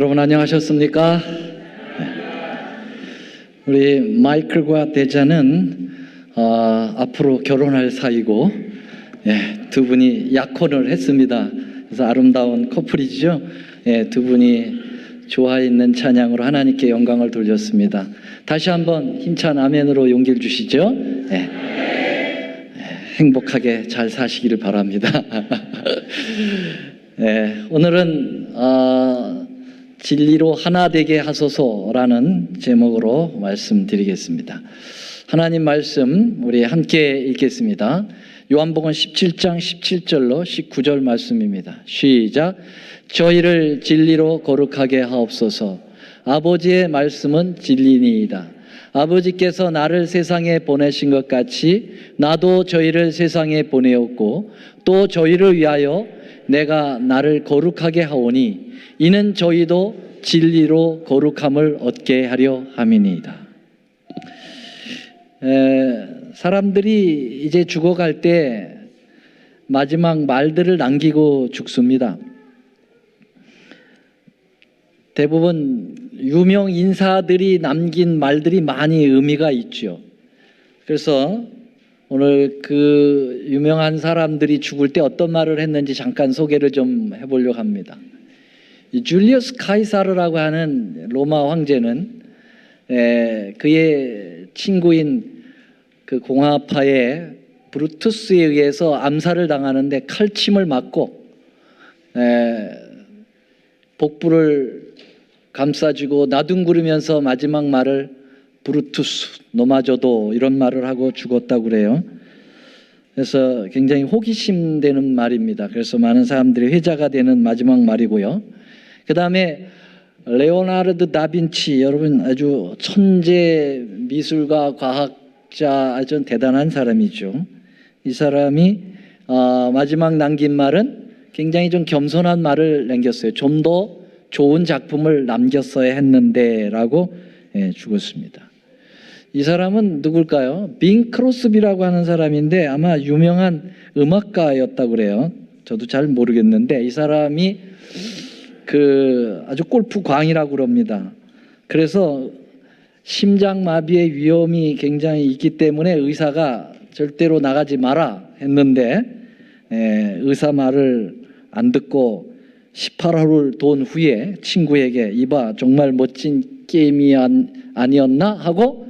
여러분 안녕하셨습니까? 우리 마이클과 대자는 앞으로 결혼할 사이고 두 분이 약혼을 했습니다. 그래서 아름다운 커플이죠. 두 분이 좋아 있는 찬양으로 하나님께 영광을 돌렸습니다. 다시 한번 힘찬 아멘으로 용기를 주시죠. 행복하게 잘 사시기를 바랍니다. 오늘은 진리로 하나 되게 하소서라는 제목으로 말씀드리겠습니다. 하나님 말씀 우리 함께 읽겠습니다. 요한복음 17장 17절로 19절 말씀입니다. 시작. 저희를 진리로 거룩하게 하옵소서. 아버지의 말씀은 진리니이다. 아버지께서 나를 세상에 보내신 것 같이 나도 저희를 세상에 보내었고 또 저희를 위하여 내가 나를 거룩하게 하오니 이는 저희도 진리로 거룩함을 얻게 하려 함이니이다. 사람들이 이제 죽어갈 때 마지막 말들을 남기고 죽습니다. 대부분 유명 인사들이 남긴 말들이 많이 의미가 있죠. 그래서 오늘 그 유명한 사람들이 죽을 때 어떤 말을 했는지 잠깐 소개를 좀 해보려고 합니다. 이 줄리우스 카이사르라고 하는 로마 황제는 그의 친구인 그 공화파의 브루투스에 의해서 암살을 당하는데 칼침을 맞고 복부를 감싸주고 나둥그리면서 마지막 말을 브루투스 노마저도 이런 말을 하고 죽었다고 그래요. 그래서 굉장히 호기심 되는 말입니다. 그래서 많은 사람들이 회자가 되는 마지막 말이고요. 그 다음에 레오나르도 다빈치, 여러분 아주 천재 미술가 과학자 아주 대단한 사람이죠. 이 사람이 마지막 남긴 말은 굉장히 좀 겸손한 말을 남겼어요. 좀 더 좋은 작품을 남겼어야 했는데 라고 죽었습니다. 이 사람은 누굴까요? 빙 크로스비라고 하는 사람인데 아마 유명한 음악가였다고 그래요. 저도 잘 모르겠는데 이 사람이 그 아주 골프 광이라고 그럽니다. 그래서 심장마비의 위험이 굉장히 있기 때문에 의사가 절대로 나가지 마라 했는데 의사 말을 안 듣고 18호를 돈 후에 친구에게 이봐 정말 멋진 게임이 아니었나 하고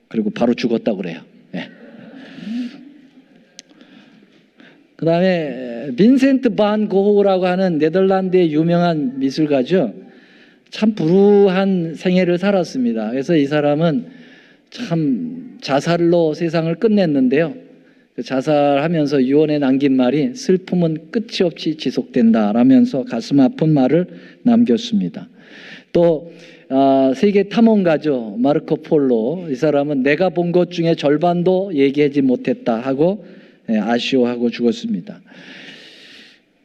그리고 바로 죽었다고 그래요. 그 다음에 빈센트 반 고흐라고 하는 네덜란드의 유명한 미술가죠. 참 불우한 생애를 살았습니다. 그래서 이 사람은 참 자살로 세상을 끝냈는데요. 그 자살하면서 유언에 남긴 말이 슬픔은 끝이 없이 지속된다 라면서 가슴 아픈 말을 남겼습니다. 또 세계 탐험가죠. 마르코 폴로. 이 사람은 내가 본 것 중에 절반도 얘기하지 못했다 하고 아쉬워하고 죽었습니다.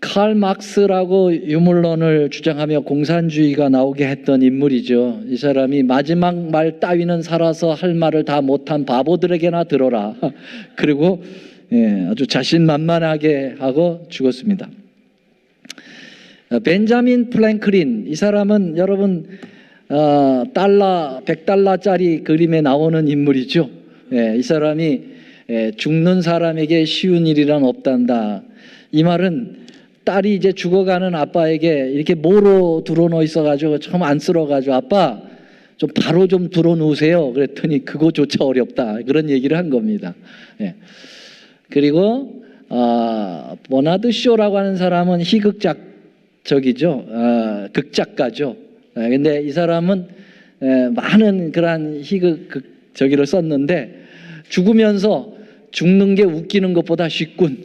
칼 막스라고 유물론을 주장하며 공산주의가 나오게 했던 인물이죠. 이 사람이 마지막 말 따위는 살아서 할 말을 다 못한 바보들에게나 들어라. 그리고 아주 자신만만하게 하고 죽었습니다. 벤자민 프랭클린, 이 사람은 여러분 $100짜리 그림에 나오는 인물이죠. 이 사람이 죽는 사람에게 쉬운 일이란 없단다. 이 말은 딸이 이제 죽어가는 아빠에게 이렇게 모로 들어놓여 있어가지고 참 안쓰러워가지고 아빠 좀 바로 좀 들어놓으세요. 그랬더니 그거조차 어렵다. 그런 얘기를 한 겁니다. 그리고 버나드 쇼라고 하는 사람은 극작가죠. 근데 이 사람은 많은 그러한 저기를 썼는데 죽으면서 죽는 게 웃기는 것보다 쉽군.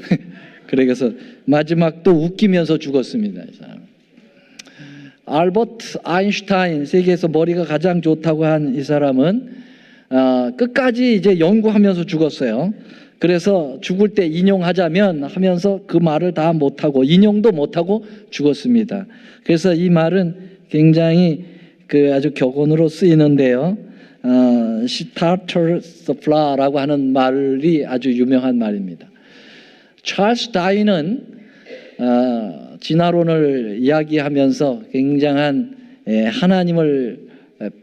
그래서 마지막도 웃기면서 죽었습니다. 이 사람. 알버트 아인슈타인, 세계에서 머리가 가장 좋다고 한 이 사람은 끝까지 이제 연구하면서 죽었어요. 그래서 죽을 때 인용하자면 하면서 그 말을 다 못하고 인용도 못하고 죽었습니다. 그래서 이 말은 굉장히 아주 격언으로 쓰이는데요. starters flaw라고 하는 말이 아주 유명한 말입니다. 찰스 다윈은 진화론을 이야기하면서 굉장한 하나님을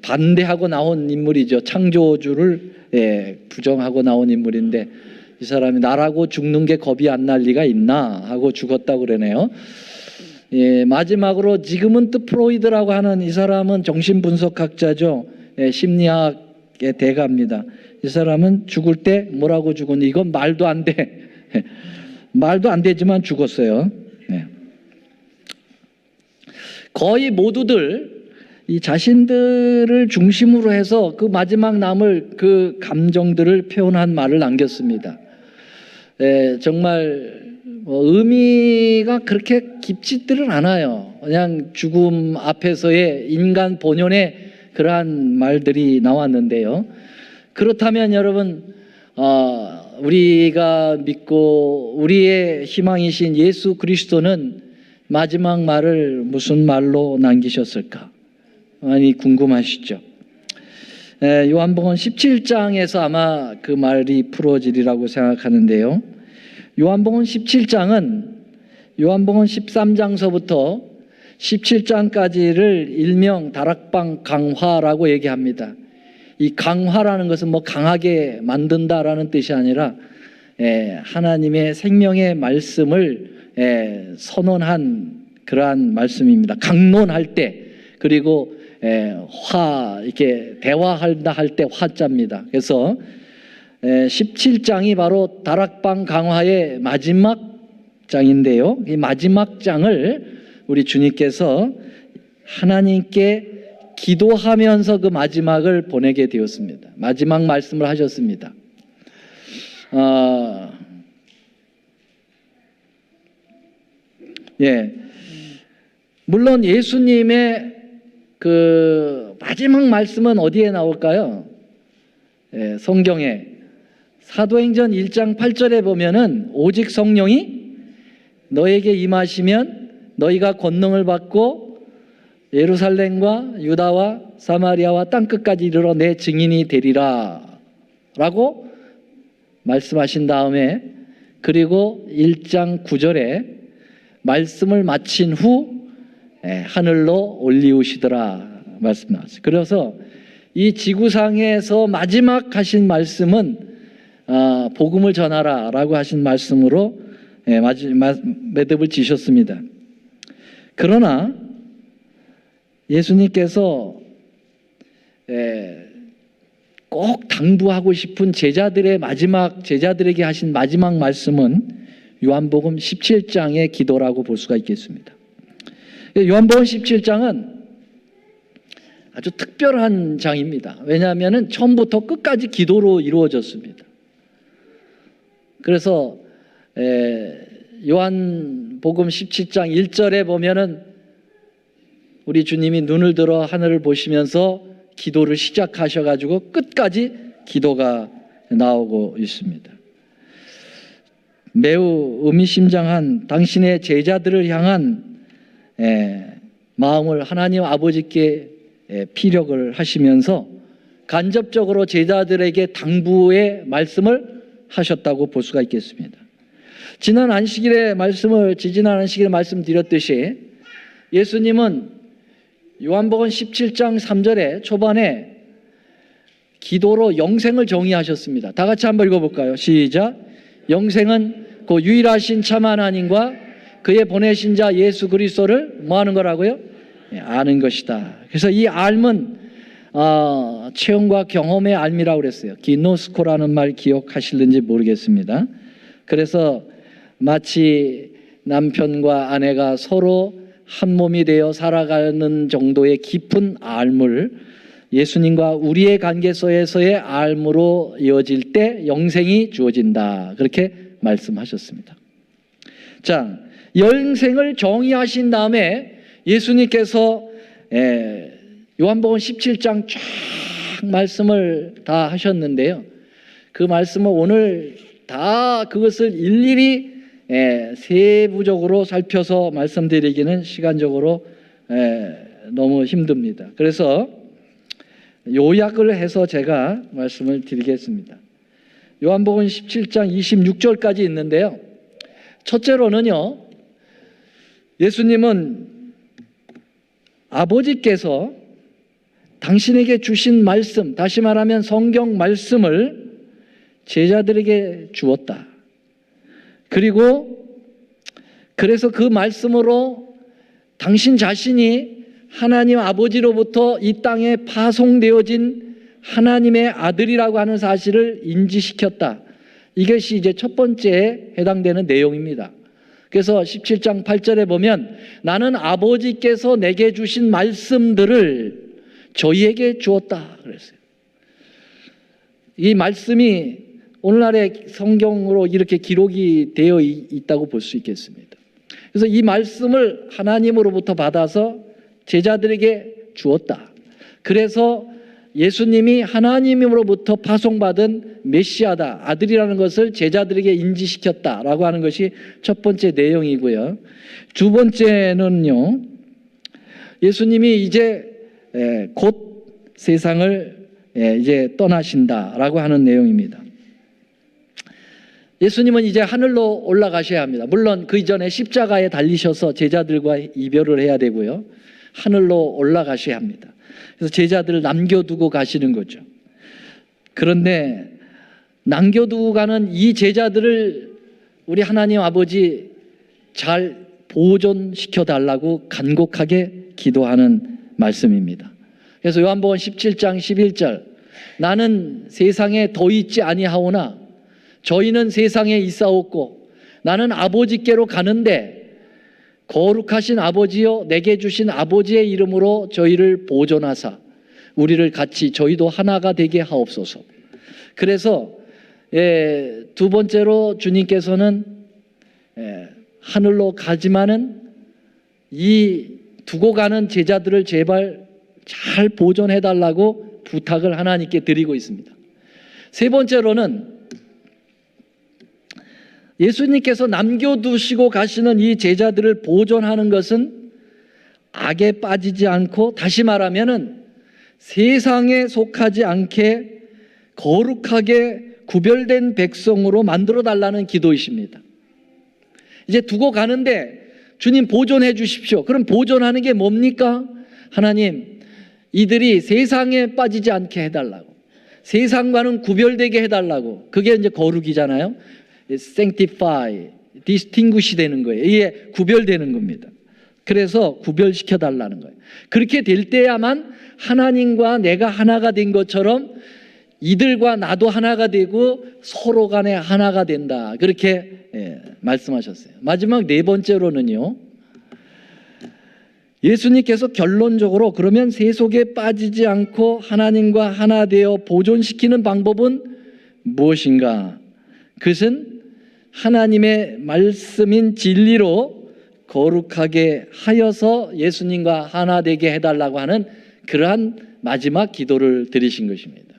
반대하고 나온 인물이죠. 창조주를 부정하고 나온 인물인데 이 사람이 나라고 죽는 게 겁이 안 날 리가 있나 하고 죽었다고 그러네요. 마지막으로 지그문트 프로이드라고 하는 이 사람은 정신분석학자죠. 심리학의 대가입니다. 이 사람은 죽을 때 뭐라고 죽었니? 이건 말도 안 돼. 말도 안 되지만 죽었어요. 거의 모두들 이 자신들을 중심으로 해서 그 마지막 남을 그 감정들을 표현한 말을 남겼습니다. 정말 의미가 그렇게 깊지들은 않아요. 그냥 죽음 앞에서의 인간 본연의 그러한 말들이 나왔는데요. 그렇다면 여러분, 우리가 믿고 우리의 희망이신 예수 그리스도는 마지막 말을 무슨 말로 남기셨을까? 많이 궁금하시죠? 요한복음 17장에서 아마 그 말이 풀어지리라고 생각하는데요. 요한복음 17장은 요한복음 13장서부터 17장까지를 일명 다락방 강화라고 얘기합니다. 이 강화라는 것은 뭐 강하게 만든다라는 뜻이 아니라 하나님의 생명의 말씀을 선언한 그러한 말씀입니다. 강론할 때, 그리고 이렇게 대화한다 할 때 화자입니다. 그래서 17장이 바로 다락방 강화의 마지막 장인데요. 이 마지막 장을 우리 주님께서 하나님께 기도하면서 그 마지막을 보내게 되었습니다. 마지막 말씀을 하셨습니다. 물론 예수님의 그 마지막 말씀은 어디에 나올까요? 성경에 사도행전 1장 8절에 보면은 오직 성령이 너에게 임하시면 너희가 권능을 받고 예루살렘과 유다와 사마리아와 땅끝까지 이르러 내 증인이 되리라 라고 말씀하신 다음에, 그리고 1장 9절에 말씀을 마친 후 하늘로 올리우시더라 말씀 나왔어요. 그래서 이 지구상에서 마지막 하신 말씀은 복음을 전하라 라고 하신 말씀으로 매듭을 지셨습니다. 그러나 예수님께서 꼭 당부하고 싶은 제자들에게 하신 마지막 말씀은 요한복음 17장의 기도라고 볼 수가 있겠습니다. 요한복음 17장은 아주 특별한 장입니다. 왜냐하면 처음부터 끝까지 기도로 이루어졌습니다. 그래서 요한복음 17장 1절에 보면은 우리 주님이 눈을 들어 하늘을 보시면서 기도를 시작하셔가지고 끝까지 기도가 나오고 있습니다. 매우 의미심장한 당신의 제자들을 향한 마음을 하나님 아버지께 피력을 하시면서 간접적으로 제자들에게 당부의 말씀을 하셨다고 볼 수가 있겠습니다. 지지난 안식일에 말씀드렸듯이 예수님은 요한복음 17장 3절에 초반에 기도로 영생을 정의하셨습니다. 다 같이 한번 읽어볼까요? 시작. 영생은 그 유일하신 참 하나님과 그의 보내신 자 예수 그리스도를 뭐 하는 거라고요? 아는 것이다. 그래서 이 알은 체험과 경험의 알미라고 그랬어요. 기노스코라는 말 기억하실는지 모르겠습니다. 그래서 마치 남편과 아내가 서로 한 몸이 되어 살아가는 정도의 깊은 알물, 예수님과 우리의 관계에서의 알무로 이어질 때 영생이 주어진다. 그렇게 말씀하셨습니다. 자, 영생을 정의하신 다음에 예수님께서 요한복음 17장 쫙 말씀을 다 하셨는데요. 그 말씀을 오늘 다 그것을 일일이 세부적으로 살펴서 말씀드리기는 시간적으로 너무 힘듭니다. 그래서 요약을 해서 제가 말씀을 드리겠습니다. 요한복음 17장 26절까지 있는데요. 첫째로는요, 예수님은 아버지께서 당신에게 주신 말씀, 다시 말하면 성경 말씀을 제자들에게 주었다. 그리고 그래서 그 말씀으로 당신 자신이 하나님 아버지로부터 이 땅에 파송되어진 하나님의 아들이라고 하는 사실을 인지시켰다. 이것이 이제 첫 번째에 해당되는 내용입니다. 그래서 17장 8절에 보면 나는 아버지께서 내게 주신 말씀들을 저희에게 주었다 그랬어요. 이 말씀이 오늘날의 성경으로 이렇게 기록이 되어 있다고 볼 수 있겠습니다. 그래서 이 말씀을 하나님으로부터 받아서 제자들에게 주었다. 그래서 예수님이 하나님으로부터 파송받은 메시아다, 아들이라는 것을 제자들에게 인지시켰다라고 하는 것이 첫 번째 내용이고요. 두 번째는요, 예수님이 이제 곧 세상을 이제 떠나신다라고 하는 내용입니다. 예수님은 이제 하늘로 올라가셔야 합니다. 물론 그 이전에 십자가에 달리셔서 제자들과 이별을 해야 되고요. 하늘로 올라가셔야 합니다. 그래서 제자들을 남겨두고 가시는 거죠. 그런데 남겨두고 가는 이 제자들을 우리 하나님 아버지 잘 보존시켜 달라고 간곡하게 기도하는 말씀입니다. 그래서 요한복음 17장 11절 나는 세상에 더 있지 아니하오나 저희는 세상에 있사옵고 나는 아버지께로 가는데 거룩하신 아버지여 내게 주신 아버지의 이름으로 저희를 보존하사 우리를 같이 저희도 하나가 되게 하옵소서. 그래서 두 번째로 주님께서는 하늘로 가지만은 이 두고 가는 제자들을 제발 잘 보존해 달라고 부탁을 하나님께 드리고 있습니다. 세 번째로는 예수님께서 남겨두시고 가시는 이 제자들을 보존하는 것은 악에 빠지지 않고, 다시 말하면은 세상에 속하지 않게 거룩하게 구별된 백성으로 만들어 달라는 기도이십니다. 이제 두고 가는데 주님 보존해 주십시오. 그럼 보존하는 게 뭡니까? 하나님, 이들이 세상에 빠지지 않게 해달라고, 세상과는 구별되게 해달라고. 그게 이제 거룩이잖아요. sanctify, distinguish 되는 거예요. 이게 구별되는 겁니다. 그래서 구별시켜 달라는 거예요. 그렇게 될 때야만 하나님과 내가 하나가 된 것처럼 이들과 나도 하나가 되고 서로 간에 하나가 된다. 그렇게 말씀하셨어요. 마지막 네 번째로는요, 예수님께서 결론적으로 그러면 세속에 빠지지 않고 하나님과 하나 되어 보존시키는 방법은 무엇인가? 그것은 하나님의 말씀인 진리로 거룩하게 하여서 예수님과 하나 되게 해달라고 하는 그러한 마지막 기도를 드리신 것입니다.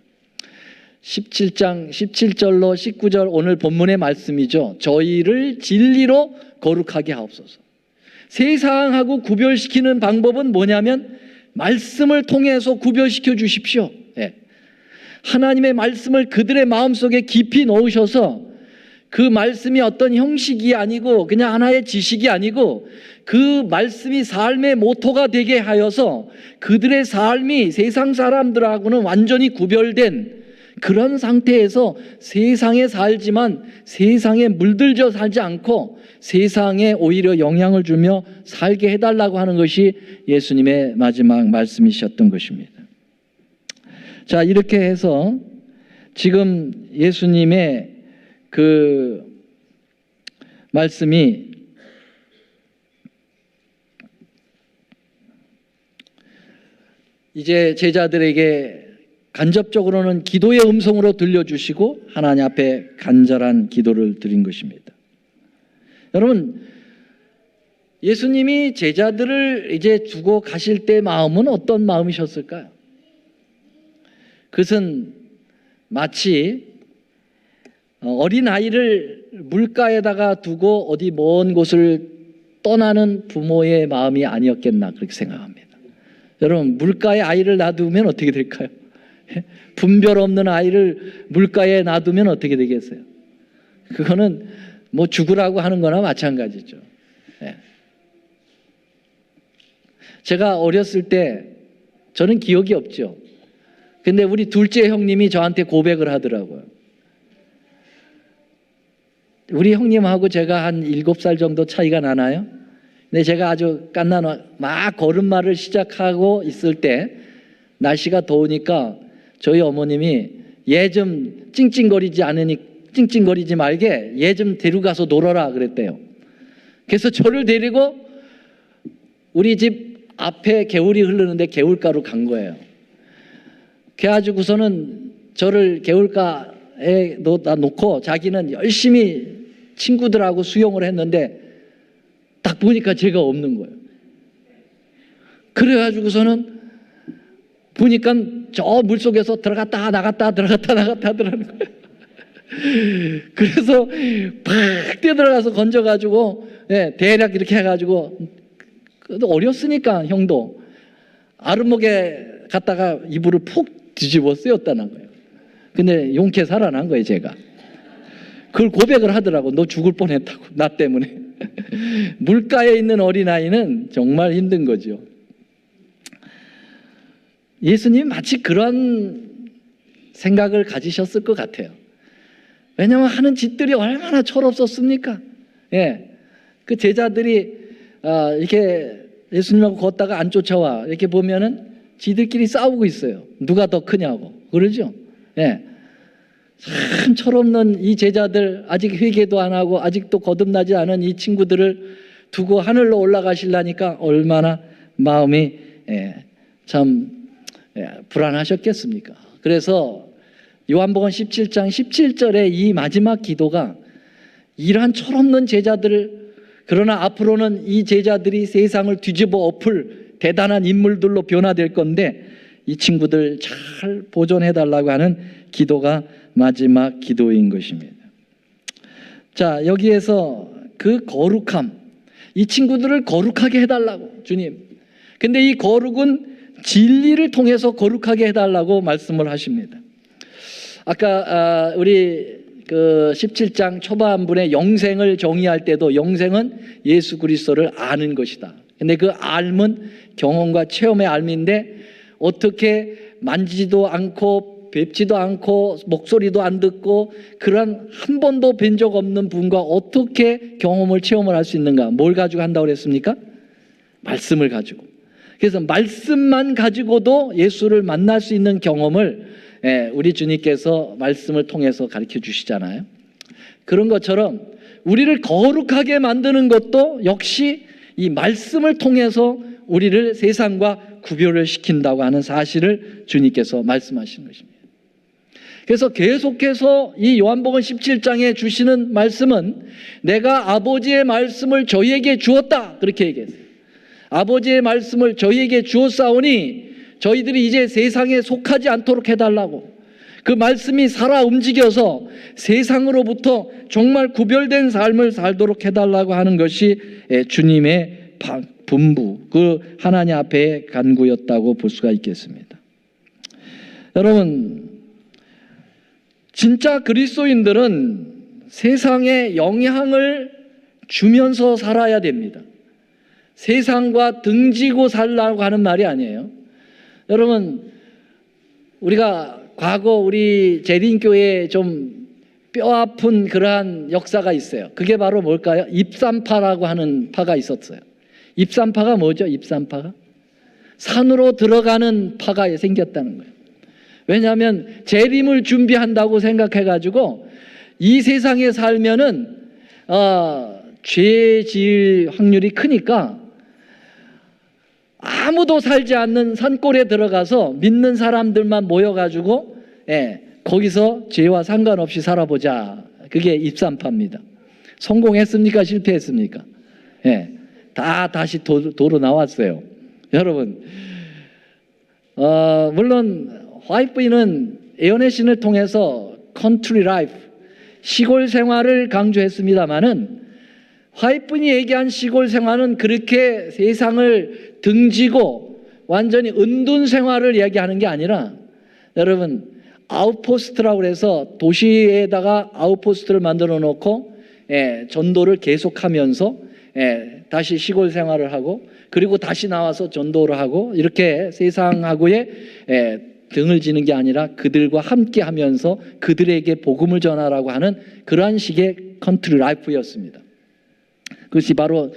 17장 17절로 19절 오늘 본문의 말씀이죠. 저희를 진리로 거룩하게 하옵소서. 세상하고 구별시키는 방법은 뭐냐면 말씀을 통해서 구별시켜 주십시오. 하나님의 말씀을 그들의 마음속에 깊이 넣으셔서 그 말씀이 어떤 형식이 아니고 그냥 하나의 지식이 아니고 그 말씀이 삶의 모토가 되게 하여서 그들의 삶이 세상 사람들하고는 완전히 구별된 그런 상태에서 세상에 살지만 세상에 물들져 살지 않고 세상에 오히려 영향을 주며 살게 해달라고 하는 것이 예수님의 마지막 말씀이셨던 것입니다. 자, 이렇게 해서 지금 예수님의 그 말씀이 이제 제자들에게 간접적으로는 기도의 음성으로 들려주시고 하나님 앞에 간절한 기도를 드린 것입니다. 여러분, 예수님이 제자들을 이제 두고 가실 때 마음은 어떤 마음이셨을까요? 그것은 마치 어린아이를 물가에다가 두고 어디 먼 곳을 떠나는 부모의 마음이 아니었겠나 그렇게 생각합니다. 여러분, 물가에 아이를 놔두면 어떻게 될까요? 분별 없는 아이를 물가에 놔두면 어떻게 되겠어요? 그거는 뭐 죽으라고 하는 거나 마찬가지죠. 제가 어렸을 때 저는 기억이 없죠. 근데 우리 둘째 형님이 저한테 고백을 하더라고요. 우리 형님하고 제가 한 7살 정도 차이가 나나요? 근데 제가 아주 갓난 막 걸음마를 시작하고 있을 때 날씨가 더우니까 저희 어머님이 얘 좀 찡찡거리지 말게 얘 좀 데려가서 놀아라 그랬대요. 그래서 저를 데리고 우리 집 앞에 개울이 흐르는데 개울가로 간 거예요. 그래가지고서는 저를 개울가에 놓고 자기는 열심히 친구들하고 수영을 했는데 딱 보니까 제가 없는 거예요. 그래가지고서는 보니까 저 물속에서 들어갔다 나갔다 들어가는 거예요. 그래서 팍 뛰어들어가서 건져가지고 대략 이렇게 해가지고 어렸으니까 형도 아랫목에 갔다가 이불을 푹 뒤집어 쓰였다는 거예요. 근데 용케 살아난 거예요 제가. 그걸 고백을 하더라고. 너 죽을 뻔했다고 나 때문에. 물가에 있는 어린아이는 정말 힘든 거죠. 예수님 마치 그런 생각을 가지셨을 것 같아요. 왜냐하면 하는 짓들이 얼마나 철없었습니까? 그 제자들이 이렇게 예수님하고 걷다가 안 쫓아와 이렇게 보면은 지들끼리 싸우고 있어요. 누가 더 크냐고 그러죠. 참 철없는 이 제자들, 아직 회개도 안 하고 아직도 거듭나지 않은 이 친구들을 두고 하늘로 올라가시려니까 얼마나 마음이 참 불안하셨겠습니까? 그래서 요한복음 17장 17절에 이 마지막 기도가 이러한 철없는 제자들, 그러나 앞으로는 이 제자들이 세상을 뒤집어 엎을 대단한 인물들로 변화될 건데 이 친구들 잘 보존해달라고 하는 기도가 마지막 기도인 것입니다. 자, 여기에서 그 거룩함, 이 친구들을 거룩하게 해달라고 주님. 근데 이 거룩은 진리를 통해서 거룩하게 해달라고 말씀을 하십니다. 아까 우리 그 17장 초반부에 영생을 정의할 때도 영생은 예수 그리스도를 아는 것이다. 근데 그 알은 경험과 체험의 알인데 어떻게 만지지도 않고 뵙지도 않고 목소리도 안 듣고 그런 한 번도 뵌 적 없는 분과 어떻게 경험을 체험을 할 수 있는가? 뭘 가지고 한다고 그랬습니까? 말씀을 가지고. 그래서 말씀만 가지고도 예수를 만날 수 있는 경험을 우리 주님께서 말씀을 통해서 가르쳐 주시잖아요. 그런 것처럼 우리를 거룩하게 만드는 것도 역시 이 말씀을 통해서 우리를 세상과 구별을 시킨다고 하는 사실을 주님께서 말씀하시는 것입니다. 그래서 계속해서 이 요한복음 17장에 주시는 말씀은 내가 아버지의 말씀을 저희에게 주었다 그렇게 얘기했어요. 아버지의 말씀을 저희에게 주었사오니 저희들이 이제 세상에 속하지 않도록 해달라고, 그 말씀이 살아 움직여서 세상으로부터 정말 구별된 삶을 살도록 해달라고 하는 것이 주님의 분부, 그 하나님 앞에 간구였다고 볼 수가 있겠습니다. 여러분, 진짜 그리스도인들은 세상에 영향을 주면서 살아야 됩니다. 세상과 등지고 살라고 하는 말이 아니에요. 여러분, 우리가 과거 우리 재림교회에 좀 뼈아픈 그러한 역사가 있어요. 그게 바로 뭘까요? 입산파라고 하는 파가 있었어요. 입산파가 뭐죠? 입산파가? 산으로 들어가는 파가 생겼다는 거예요. 왜냐하면 재림을 준비한다고 생각해가지고 이 세상에 살면은 죄 지을 확률이 크니까 아무도 살지 않는 산골에 들어가서 믿는 사람들만 모여가지고 거기서 죄와 상관없이 살아보자. 그게 입산파입니다. 성공했습니까? 실패했습니까? 다시 도로 나왔어요. 여러분, 물론 화이트부인은 예언의 신을 통해서 컨트리 라이프, 시골 생활을 강조했습니다마는 화이트부인이 얘기한 시골 생활은 그렇게 세상을 등지고 완전히 은둔 생활을 얘기하는 게 아니라, 여러분, 아웃포스트라고 해서 도시에다가 아웃포스트를 만들어 놓고 전도를 계속하면서 다시 시골 생활을 하고 그리고 다시 나와서 전도를 하고 이렇게 세상하고의 등을 지는 게 아니라 그들과 함께 하면서 그들에게 복음을 전하라고 하는 그러한 식의 컨트리 라이프였습니다. 그것이 바로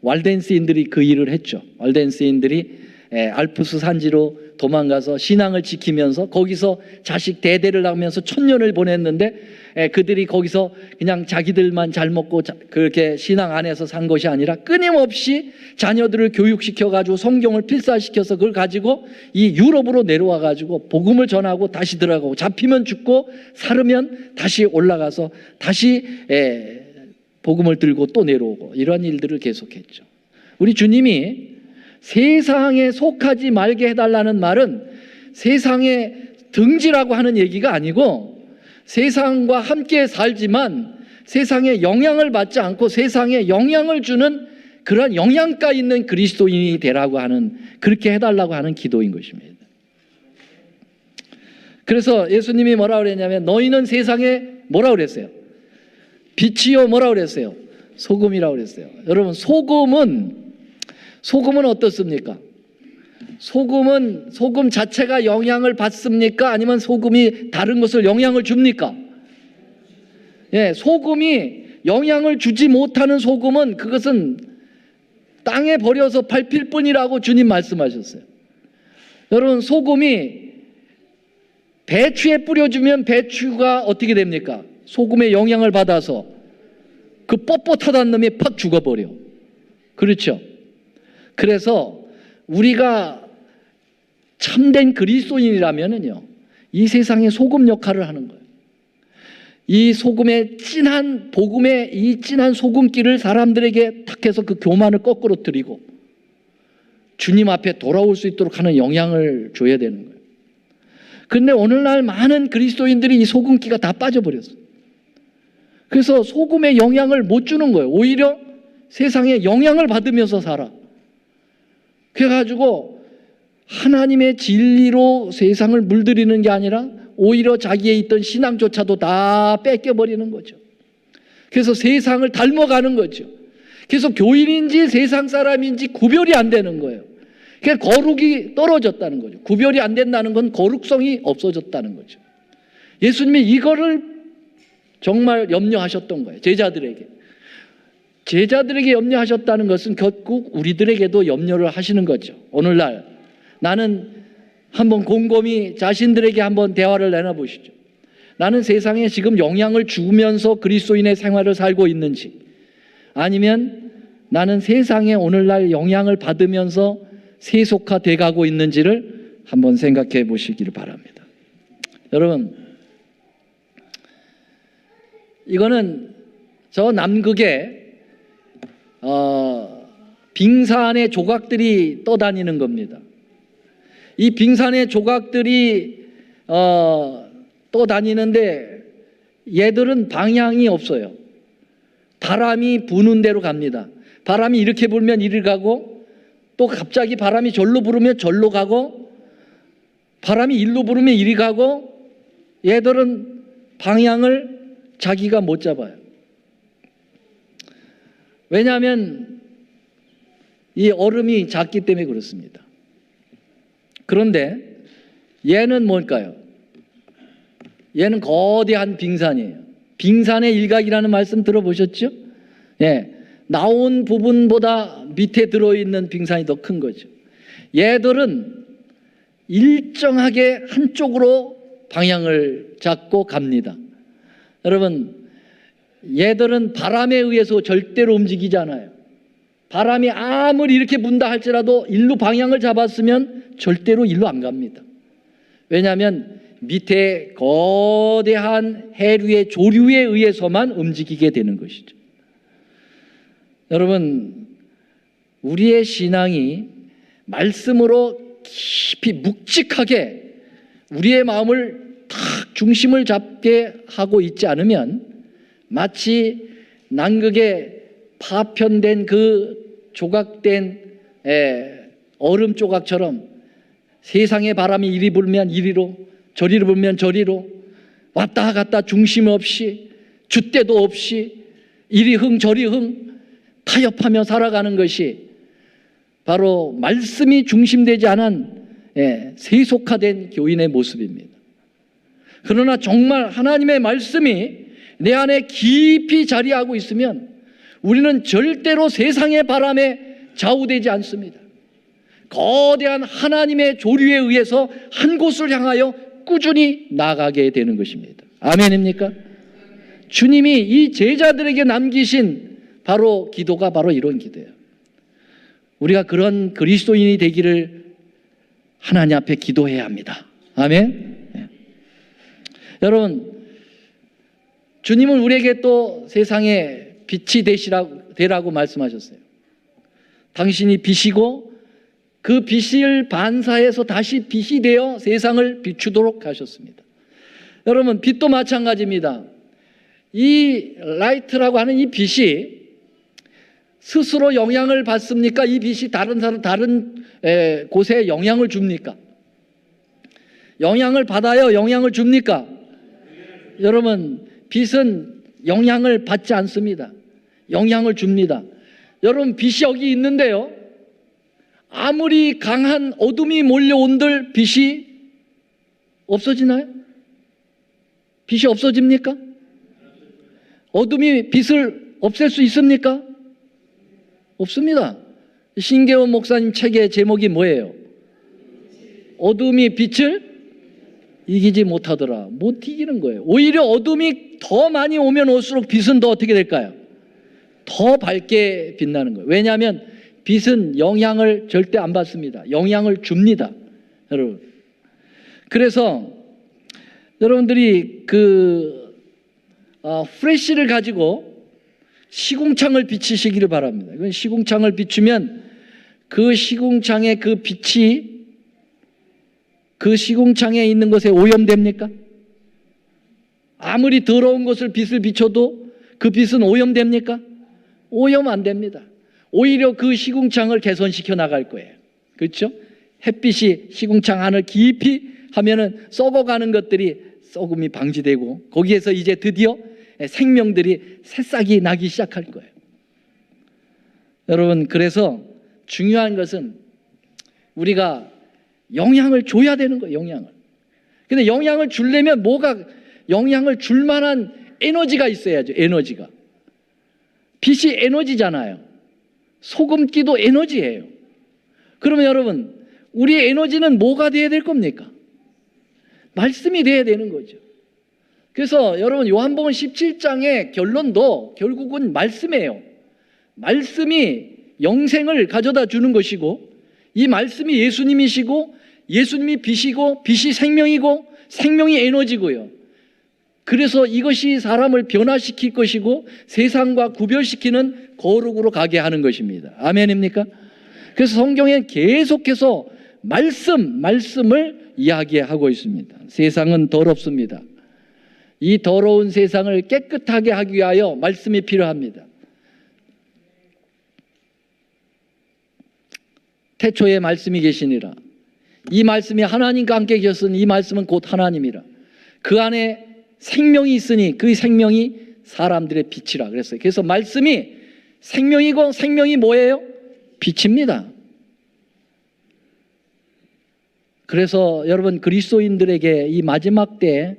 walden스인들이 그 일을 했죠. walden스인들이 알프스 산지로 도망가서 신앙을 지키면서 거기서 자식 대대를 낳으면서 천년을 보냈는데 그들이 거기서 그냥 자기들만 잘 먹고 그렇게 신앙 안에서 산 것이 아니라 끊임없이 자녀들을 교육시켜가지고 성경을 필사시켜서 그걸 가지고 이 유럽으로 내려와가지고 복음을 전하고 다시 들어가고 잡히면 죽고 살으면 다시 올라가서 다시 복음을 들고 또 내려오고 이런 일들을 계속했죠. 우리 주님이 세상에 속하지 말게 해달라는 말은 세상에 등지라고 하는 얘기가 아니고 세상과 함께 살지만 세상에 영향을 받지 않고 세상에 영향을 주는 그런 영양가 있는 그리스도인이 되라고 하는, 그렇게 해달라고 하는 기도인 것입니다. 그래서 예수님이 뭐라 그랬냐면 너희는 세상에 뭐라 그랬어요? 빛이요 뭐라 그랬어요? 소금이라고 그랬어요. 여러분 소금은 어떻습니까? 소금 자체가 영향을 받습니까? 아니면 소금이 다른 것을 영향을 줍니까? 소금이 영향을 주지 못하는 소금은 그것은 땅에 버려서 밟힐 뿐이라고 주님 말씀하셨어요. 여러분 소금이 배추에 뿌려주면 배추가 어떻게 됩니까? 소금의 영향을 받아서 그 뻣뻣하다는 놈이 팍 죽어버려. 그렇죠? 그래서 우리가 참된 그리스도인이라면은요, 이 세상에 소금 역할을 하는 거예요. 이 소금의 진한 복음의 이 진한 소금기를 사람들에게 탁 해서 그 교만을 거꾸로 드리고 주님 앞에 돌아올 수 있도록 하는 영향을 줘야 되는 거예요. 그런데 오늘날 많은 그리스도인들이 이 소금기가 다 빠져버렸어요. 그래서 소금의 영향을 못 주는 거예요. 오히려 세상에 영향을 받으면서 살아. 그래가지고 하나님의 진리로 세상을 물들이는 게 아니라 오히려 자기의 있던 신앙조차도 다 뺏겨버리는 거죠. 그래서 세상을 닮아가는 거죠. 그래서 교인인지 세상 사람인지 구별이 안 되는 거예요. 그러니까 거룩이 떨어졌다는 거죠. 구별이 안 된다는 건 거룩성이 없어졌다는 거죠. 예수님이 이거를 정말 염려하셨던 거예요. 제자들에게 염려하셨다는 것은 결국 우리들에게도 염려를 하시는 거죠. 오늘날 나는 한번 곰곰이 자신들에게 한번 대화를 나눠보시죠. 나는 세상에 지금 영향을 주면서 그리스도인의 생활을 살고 있는지, 아니면 나는 세상에 오늘날 영향을 받으면서 세속화돼 가고 있는지를 한번 생각해 보시기를 바랍니다. 여러분, 이거는 저 남극에 빙산의 조각들이 떠다니는 겁니다. 이 빙산의 조각들이 떠다니는데 얘들은 방향이 없어요. 바람이 부는 대로 갑니다. 바람이 이렇게 불면 이리 가고, 또 갑자기 바람이 절로 부르면 절로 가고, 바람이 일로 부르면 이리 가고, 얘들은 방향을 자기가 못 잡아요. 왜냐하면 이 얼음이 작기 때문에 그렇습니다. 그런데 얘는 뭘까요? 얘는 거대한 빙산이에요. 빙산의 일각이라는 말씀 들어보셨죠? 나온 부분보다 밑에 들어있는 빙산이 더 큰 거죠. 얘들은 일정하게 한쪽으로 방향을 잡고 갑니다. 여러분, 얘들은 바람에 의해서 절대로 움직이지 않아요. 바람이 아무리 이렇게 분다 할지라도 일로 방향을 잡았으면 절대로 일로 안 갑니다. 왜냐하면 밑에 거대한 해류의 조류에 의해서만 움직이게 되는 것이죠. 여러분, 우리의 신앙이 말씀으로 깊이 묵직하게 우리의 마음을 탁 중심을 잡게 하고 있지 않으면 마치 남극에 파편된 그 조각된 얼음 조각처럼 세상의 바람이 이리 불면 이리로, 저리로 불면 저리로 왔다 갔다 중심 없이, 줏대도 없이 이리 흥 저리 흥, 타협하며 살아가는 것이 바로 말씀이 중심되지 않은 세속화된 교인의 모습입니다. 그러나 정말 하나님의 말씀이 내 안에 깊이 자리하고 있으면 우리는 절대로 세상의 바람에 좌우되지 않습니다. 거대한 하나님의 조류에 의해서 한 곳을 향하여 꾸준히 나가게 되는 것입니다. 아멘입니까? 주님이 이 제자들에게 남기신 바로 기도가 바로 이런 기도예요. 우리가 그런 그리스도인이 되기를 하나님 앞에 기도해야 합니다. 아멘. 네. 여러분, 주님은 우리에게 또 세상의 빛이 되라고 말씀하셨어요. 당신이 빛이고 그 빛을 반사해서 다시 빛이 되어 세상을 비추도록 하셨습니다. 여러분, 빛도 마찬가지입니다. 이 라이트라고 하는 이 빛이 스스로 영향을 받습니까? 이 빛이 다른 곳에 영향을 줍니까? 영향을 받아요? 영향을 줍니까? 여러분, 빛은 영향을 받지 않습니다. 영향을 줍니다. 여러분, 빛이 여기 있는데요, 아무리 강한 어둠이 몰려온들 빛이 없어지나요? 빛이 없어집니까? 어둠이 빛을 없앨 수 있습니까? 없습니다. 신계원 목사님 책의 제목이 뭐예요? 어둠이 빛을 이기지 못하더라. 못 이기는 거예요. 오히려 어둠이 더 많이 오면 올수록 빛은 더 어떻게 될까요? 더 밝게 빛나는 거예요. 왜냐하면 빛은 영향을 절대 안 받습니다. 영향을 줍니다, 여러분. 그래서 여러분들이 프레쉬를 가지고 시궁창을 비치시기를 바랍니다. 시궁창을 비추면 그 시궁창의 그 빛이 그 시궁창에 있는 것에 오염됩니까? 아무리 더러운 것을 빛을 비춰도 그 빛은 오염됩니까? 오염 안 됩니다. 오히려 그 시궁창을 개선시켜 나갈 거예요. 그렇죠? 햇빛이 시궁창 안을 깊이 하면은 썩어가는 것들이 썩음이 방지되고 거기에서 이제 드디어 생명들이 새싹이 나기 시작할 거예요. 여러분, 그래서 중요한 것은 우리가 영향을 줘야 되는 거예요. 영향을. 근데 영향을 주려면 뭐가 영향을 줄 만한 에너지가 있어야죠. 에너지가. 빛이 에너지잖아요. 소금기도 에너지예요. 그러면 여러분, 우리의 에너지는 뭐가 돼야 될 겁니까? 말씀이 돼야 되는 거죠. 그래서 여러분, 요한복음 17장의 결론도 결국은 말씀이에요. 말씀이 영생을 가져다 주는 것이고, 이 말씀이 예수님이시고, 예수님이 빛이고, 빛이 생명이고, 생명이 에너지고요. 그래서 이것이 사람을 변화시킬 것이고 세상과 구별시키는 거룩으로 가게 하는 것입니다. 아멘입니까? 그래서 성경에 계속해서 말씀을 이야기하고 있습니다. 세상은 더럽습니다. 이 더러운 세상을 깨끗하게 하기 위하여 말씀이 필요합니다. 태초에 말씀이 계시니라. 이 말씀이 하나님과 함께 계셨으니 이 말씀은 곧 하나님이라. 그 안에 생명이 있으니 그 생명이 사람들의 빛이라 그랬어요. 그래서 말씀이 생명이고 생명이 뭐예요? 빛입니다. 그래서 여러분, 그리스도인들에게 이 마지막 때에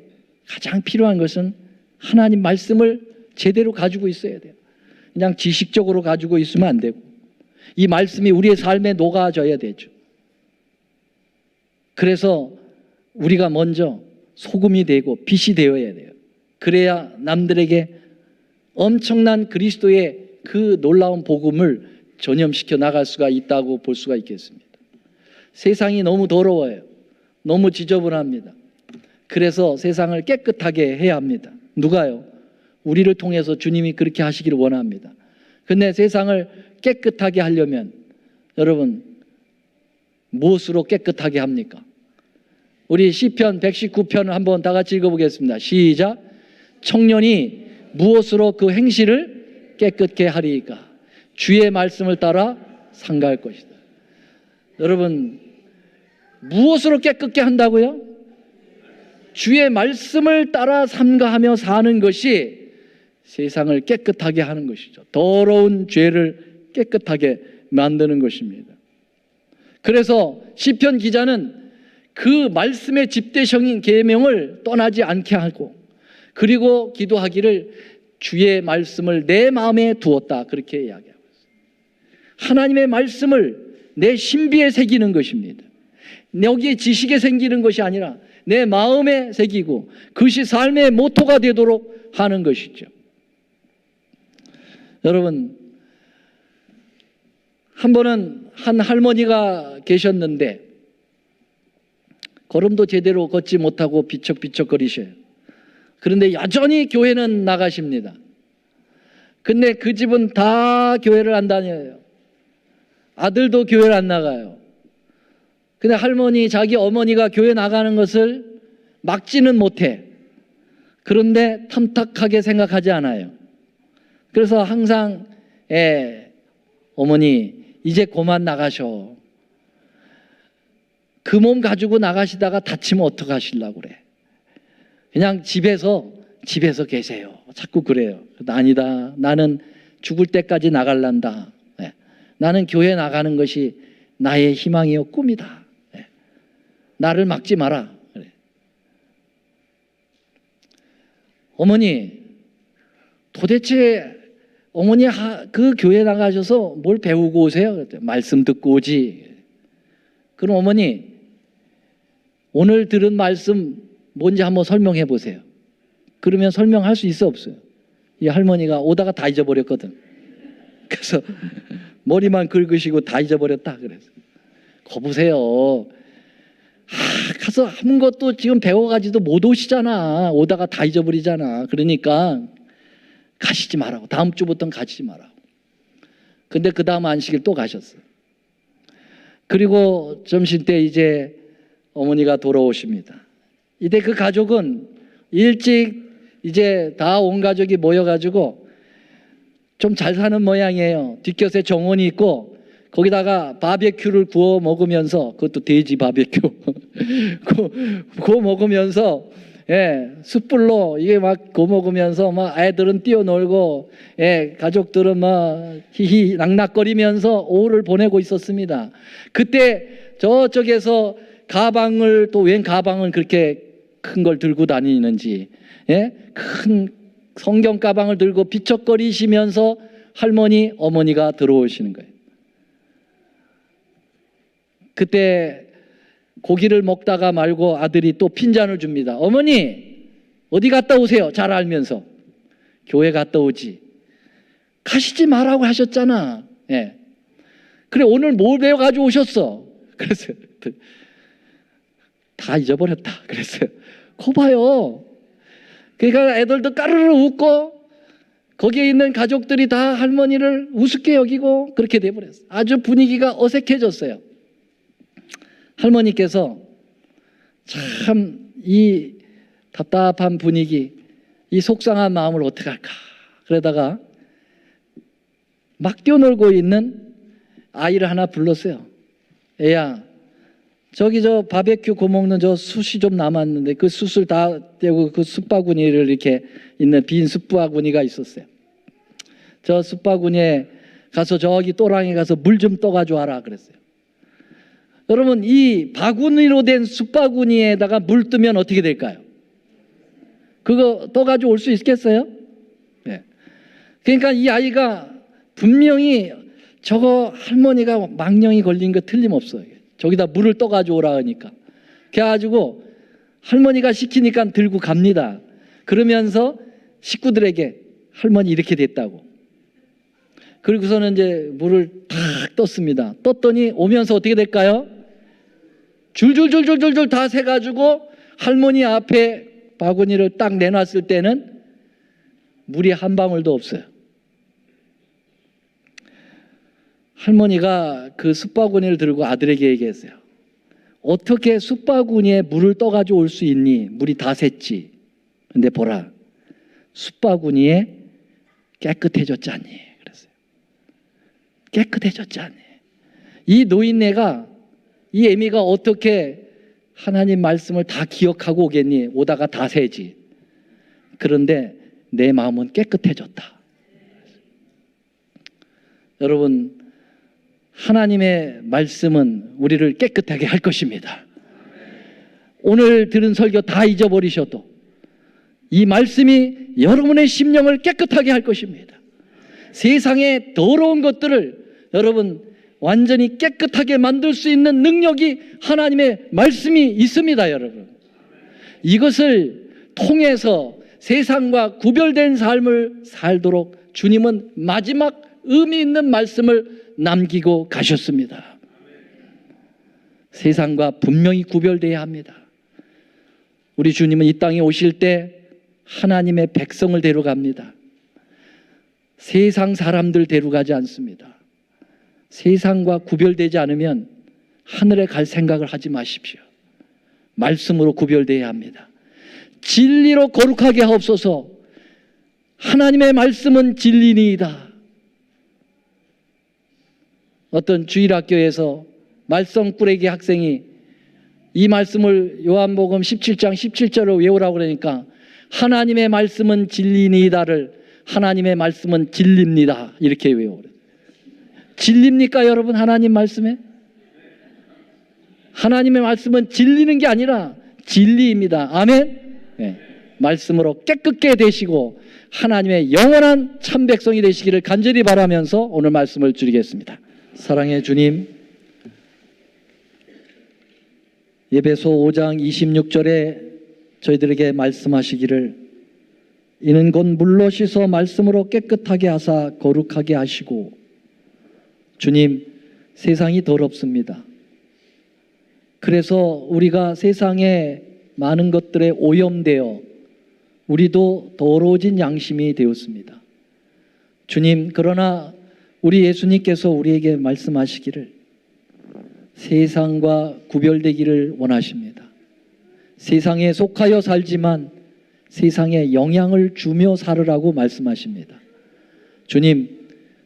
가장 필요한 것은 하나님 말씀을 제대로 가지고 있어야 돼요. 그냥 지식적으로 가지고 있으면 안 되고 이 말씀이 우리의 삶에 녹아져야 되죠. 그래서 우리가 먼저 소금이 되고 빛이 되어야 돼요. 그래야 남들에게 엄청난 그리스도의 그 놀라운 복음을 전염시켜 나갈 수가 있다고 볼 수가 있겠습니다. 세상이 너무 더러워요. 너무 지저분합니다. 그래서 세상을 깨끗하게 해야 합니다. 누가요? 우리를 통해서 주님이 그렇게 하시기를 원합니다. 근데 세상을 깨끗하게 하려면 여러분, 무엇으로 깨끗하게 합니까? 우리 시편 119편을 한번 다 같이 읽어보겠습니다. 시작. 청년이 무엇으로 그 행실을 깨끗게 하리이까? 주의 말씀을 따라 상가할 것이다. 여러분, 무엇으로 깨끗게 한다고요? 주의 말씀을 따라 삼가하며 사는 것이 세상을 깨끗하게 하는 것이죠. 더러운 죄를 깨끗하게 만드는 것입니다. 그래서 시편 기자는 그 말씀의 집대성인 계명을 떠나지 않게 하고, 그리고 기도하기를 주의 말씀을 내 마음에 두었다, 그렇게 이야기하고 있습니다. 하나님의 말씀을 내 신비에 새기는 것입니다. 여기에 지식에 생기는 것이 아니라 내 마음에 새기고 그것이 삶의 모토가 되도록 하는 것이죠. 여러분, 한 번은 한 할머니가 계셨는데 걸음도 제대로 걷지 못하고 비척비척거리셔요. 그런데 여전히 교회는 나가십니다. 근데 그 집은 다 교회를 안 다녀요. 아들도 교회를 안 나가요. 근데 할머니, 자기 어머니가 교회 나가는 것을 막지는 못해. 그런데 탐탁하게 생각하지 않아요. 그래서 항상 어머니 이제 그만 나가셔. 그 몸 가지고 나가시다가 다치면 어떡하시려고 그래. 그냥 집에서 계세요. 자꾸 그래요. 아니다. 나는 죽을 때까지 나갈란다. 나는 교회 나가는 것이 나의 희망이요 꿈이다. 나를 막지 마라. 그래. 어머니, 도대체 어머니 그 교회 나가셔서 뭘 배우고 오세요? 그랬더니 말씀 듣고 오지. 그럼 어머니, 오늘 들은 말씀 뭔지 한번 설명해 보세요. 그러면 설명할 수 있어 없어요? 이 할머니가 오다가 다 잊어버렸거든. 그래서 머리만 긁으시고 다 잊어버렸다 그래서. 거보세요. 가서 아무것도 지금 배워가지도 못 오시잖아. 오다가 다 잊어버리잖아. 그러니까 가시지 말라고. 다음 주부터는 가시지 말라고. 근데 그 다음 안식일 또 가셨어요. 그리고 점심때 이제 어머니가 돌아오십니다. 이때 그 가족은 일찍 이제 다 온 가족이 모여가지고 좀 잘 사는 모양이에요. 뒷곁에 정원이 있고 거기다가 바베큐를 구워 먹으면서, 그것도 돼지 바베큐 구워 먹으면서, 숯불로 이게 막 구워 먹으면서 막 애들은 뛰어놀고, 가족들은 막 히히 낙낙거리면서 오후를 보내고 있었습니다. 그때 저쪽에서 가방을, 또 웬 가방을 그렇게 큰 걸 들고 다니는지, 큰 성경 가방을 들고 비척거리시면서 할머니, 어머니가 들어오시는 거예요. 그때 고기를 먹다가 말고 아들이 또 핀잔을 줍니다. 어머니, 어디 갔다 오세요? 잘 알면서. 교회 갔다 오지. 가시지 말라고 하셨잖아. 그래, 오늘 뭘 배워가지고 오셨어? 그랬어요. 다 잊어버렸다. 그랬어요. 거 봐요. 그러니까 애들도 까르르 웃고 거기에 있는 가족들이 다 할머니를 우습게 여기고 그렇게 돼버렸어요. 아주 분위기가 어색해졌어요. 할머니께서 참 이 답답한 분위기, 이 속상한 마음을 어떻게 할까? 그러다가 막 뛰어놀고 있는 아이를 하나 불렀어요. 애야, 저기 저 바베큐 구워 먹는 저 숯이 좀 남았는데 그 숯을 다 떼고 그 숯바구니를 이렇게 있는 빈 숯바구니가 있었어요. 저 숯바구니에 가서 저기 또랑에 가서 물 좀 떠가지고 와라 그랬어요. 여러분, 이 바구니로 된 숯바구니에다가 물 뜨면 어떻게 될까요? 그거 떠가지고 올 수 있겠어요? 그러니까 이 아이가 분명히 저거 할머니가 망령이 걸린 거 틀림없어요. 저기다 물을 떠가지고 오라 하니까. 그래가지고 할머니가 시키니까 들고 갑니다. 그러면서 식구들에게 할머니 이렇게 됐다고. 그리고서는 이제 물을 탁 떴습니다. 떴더니 오면서 어떻게 될까요? 줄줄줄줄줄줄 다 새가지고 할머니 앞에 바구니를 딱 내놨을 때는 물이 한 방울도 없어요. 할머니가 그 숯바구니를 들고 아들에게 얘기했어요. 어떻게 숯바구니에 물을 떠가지고 올 수 있니? 물이 다 샜지. 근데 보라, 숯바구니에 깨끗해졌지 않니? 그랬어요. 깨끗해졌지 않니? 이 노인네가, 이 애미가 어떻게 하나님 말씀을 다 기억하고 오겠니? 오다가 다 새지. 그런데 내 마음은 깨끗해졌다. 여러분, 하나님의 말씀은 우리를 깨끗하게 할 것입니다. 오늘 들은 설교 다 잊어버리셔도 이 말씀이 여러분의 심령을 깨끗하게 할 것입니다. 세상의 더러운 것들을 여러분 완전히 깨끗하게 만들 수 있는 능력이 하나님의 말씀이 있습니다. 여러분, 이것을 통해서 세상과 구별된 삶을 살도록 주님은 마지막 의미 있는 말씀을 남기고 가셨습니다. 세상과 분명히 구별되어야 합니다. 우리 주님은 이 땅에 오실 때 하나님의 백성을 데려갑니다. 세상 사람들 데려가지 않습니다. 세상과 구별되지 않으면 하늘에 갈 생각을 하지 마십시오. 말씀으로 구별되어야 합니다. 진리로 거룩하게 하옵소서. 하나님의 말씀은 진리니이다. 어떤 주일학교에서 말썽꾸레기 학생이 이 말씀을 요한복음 17장 17절을 외우라고 그러니까 하나님의 말씀은 진리니이다를 하나님의 말씀은 진리입니다 이렇게 외워요. 진리입니까 여러분? 하나님 말씀에? 하나님의 말씀은 진리는 게 아니라 진리입니다. 아멘. 네. 말씀으로 깨끗게 되시고 하나님의 영원한 참 백성이 되시기를 간절히 바라면서 오늘 말씀을 드리겠습니다. 사랑의 주님, 에베소 5장 26절에 저희들에게 말씀하시기를 이는 곧 물로 씻어 말씀으로 깨끗하게 하사 거룩하게 하시고, 주님, 세상이 더럽습니다. 그래서 우리가 세상의 많은 것들에 오염되어 우리도 더러워진 양심이 되었습니다. 주님, 그러나 우리 예수님께서 우리에게 말씀하시기를 세상과 구별되기를 원하십니다. 세상에 속하여 살지만 세상에 영향을 주며 살으라고 말씀하십니다. 주님,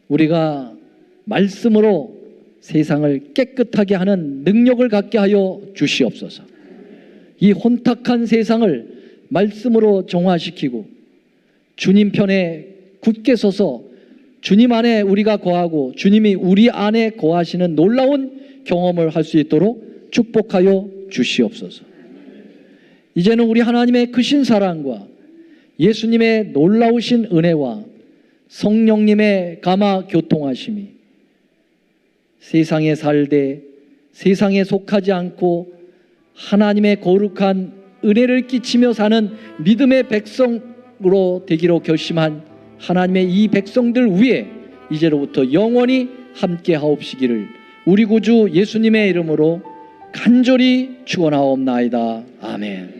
우리가 말씀으로 세상을 깨끗하게 하는 능력을 갖게 하여 주시옵소서. 이 혼탁한 세상을 말씀으로 정화시키고 주님 편에 굳게 서서 주님 안에 우리가 거하고 주님이 우리 안에 거하시는 놀라운 경험을 할 수 있도록 축복하여 주시옵소서. 이제는 우리 하나님의 크신 사랑과 예수님의 놀라우신 은혜와 성령님의 감화 교통하심이 세상에 살되 세상에 속하지 않고 하나님의 거룩한 은혜를 끼치며 사는 믿음의 백성으로 되기로 결심한 하나님의 이 백성들 위에 이제로부터 영원히 함께 하옵시기를 우리 구주 예수님의 이름으로 간절히 축원하옵나이다. 아멘.